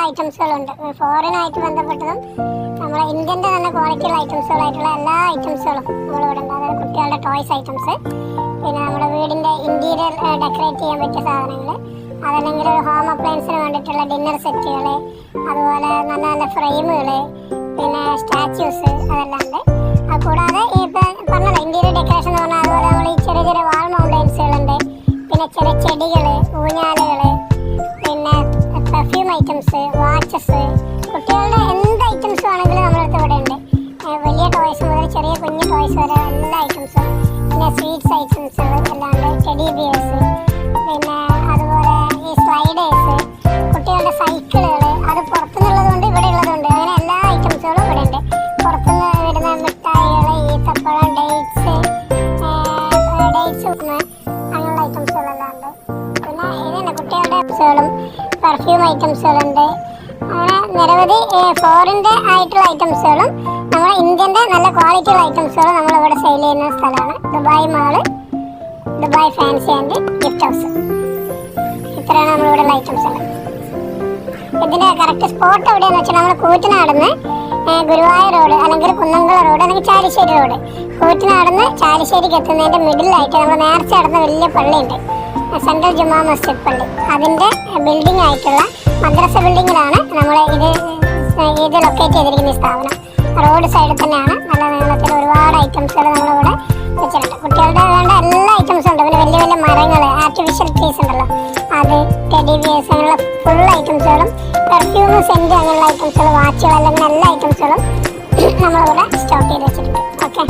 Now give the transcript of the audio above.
ഐറ്റംസുകളുണ്ട്. ഫോറിനായിട്ട് ബന്ധപ്പെട്ടതും നമ്മളെ ഇന്ത്യൻ്റെ തന്നെ ക്വാളിറ്റിയുള്ള ഐറ്റംസുകളായിട്ടുള്ള എല്ലാ ഐറ്റംസുകളും നമ്മളിവിടെ ഉണ്ട്. അതായത് കുട്ടികളുടെ ടോയ്സ് ഐറ്റംസ്, പിന്നെ നമ്മുടെ വീടിൻ്റെ ഇൻറ്റീരിയർ ഡെക്കറേറ്റ് ചെയ്യാൻ പറ്റിയ സാധനങ്ങൾ, അതല്ലെങ്കിൽ ഒരു ഹോം അപ്ലയൻസിന് വേണ്ടിയിട്ടുള്ള ഡിന്നർ സെറ്റുകൾ, അതുപോലെ നല്ല നല്ല ഫ്രെയിമുകൾ, പിന്നെ സ്റ്റാച്യൂസ്, അതെല്ലാം ഉണ്ട്. കൂടാതെ ഇപ്പം പറഞ്ഞല്ലോ ഇൻറ്റീരിയർ ഡെക്കറേഷൻ എന്ന് പറഞ്ഞാൽ അതുപോലെ നമ്മൾ ഈ ചെറിയ ചെറിയ വാൾ മൗണ്ടൈൻസുകളുണ്ട്, പിന്നെ ചെറിയ ചെടികൾ, ഊഞ്ഞാലുകൾ, പിന്നെ പെർഫ്യൂം ഐറ്റംസ്, വാച്ചസ്, കുട്ടികളുടെ എന്ത് ഐറ്റംസ് ആണെങ്കിലും നമ്മളടുത്ത് ഇവിടെ ഉണ്ട്. വലിയ ടോയ്സ് മുതൽ ചെറിയ കുഞ്ഞു ടോയ്സ് വരെ എല്ലാ ഐറ്റംസും, പിന്നെ സ്വീറ്റ്സ് ഐറ്റംസുകൾ എല്ലാം ഉണ്ട്, ടെഡി ബിയേഴ്സ്, പിന്നെ അതുപോലെ ഈ സ്ലൈഡേഴ്സ്, കുട്ടികളുടെ സൈക്കിളുകൾ, അത് പുറത്തുനിന്നുള്ളതുകൊണ്ട് ഇവിടെ ഉള്ളതുണ്ട്. അങ്ങനെ എല്ലാ ഐറ്റംസുകളും ഇവിടെ ഉണ്ട്. പുറത്തുനിന്ന് വരുന്ന മിഠായികൾ, ഈത്തപ്പഴം, ഡേറ്റ്സ് അങ്ങനെയുള്ള ഐറ്റംസുകളെല്ലാം ഉണ്ട്. പിന്നെ ഇതന്നെ കുട്ടികളുടെ ഐറ്റംസുകളും പെർഫ്യൂം ഐറ്റംസുകളുണ്ട്. അങ്ങനെ നിരവധി ഫോറിൻ്റെ ആയിട്ടുള്ള ഐറ്റംസുകളും നമ്മുടെ ഇന്ത്യൻ്റെ നല്ല ക്വാളിറ്റിയുള്ള ഐറ്റംസുകളും നമ്മളിവിടെ സെയിൽ ചെയ്യുന്ന സ്ഥലമാണ് Dubai mall, Dubai fancy and gift house. ഇത്രയാണ് നമ്മളിവിടെയുള്ള ഐറ്റംസുകൾ. ഇതിൻ്റെ കറക്റ്റ് സ്പോട്ട് എവിടെയാണെന്ന് വെച്ചാൽ നമ്മൾ കൂറ്റനാടുന്ന് ഗുരുവായൂർ റോഡ്, അല്ലെങ്കിൽ കുന്നംകുളം റോഡ്, അല്ലെങ്കിൽ ചാലിശ്ശേരി റോഡ്. കൂറ്റനാടുന്ന് ചാലിശ്ശേരിക്ക് എത്തുന്നതിൻ്റെ മിഡിലായിട്ട് നമ്മൾ നേർച്ച നടന്ന വലിയ പള്ളിയുണ്ട്, സെൻട്രൽ ജുമാ മസ്ജിദ് പള്ളി. അതിൻ്റെ ബിൽഡിംഗ് ആയിട്ടുള്ള മദ്രസ ബിൽഡിങ്ങിലാണ് നമ്മൾ ഇത് ലൊക്കേറ്റ് ചെയ്തിരിക്കുന്ന ഈ സ്ഥാപനം. റോഡ് സൈഡിൽ തന്നെയാണ്. നല്ല നീളത്തിൽ ഒരുപാട് ഐറ്റംസുകൾ നമ്മളിവിടെ വെച്ചിട്ടുണ്ട്. കുട്ടികളുടെ വേണ്ട എല്ലാ ഐറ്റംസും ഉണ്ട്. പിന്നെ വലിയ വലിയ മരങ്ങൾ, ആർട്ടിഫിഷ്യൽ ട്രീസ് ഉണ്ടല്ലോ, അത്, ടെഡി ബിയേഴ്സ്, അങ്ങനെയുള്ള ഫുൾ ഐറ്റംസുകളും, പെർഫ്യൂം, സെൻറ്റ്, അങ്ങനെയുള്ള ഐറ്റംസുകൾ, വാച്ചുകൾ, അല്ലെങ്കിൽ എല്ലാ ഐറ്റംസുകളും നമ്മളിവിടെ സ്റ്റോക്ക് ചെയ്ത് വെച്ചിട്ടുണ്ട്. ഓക്കെ.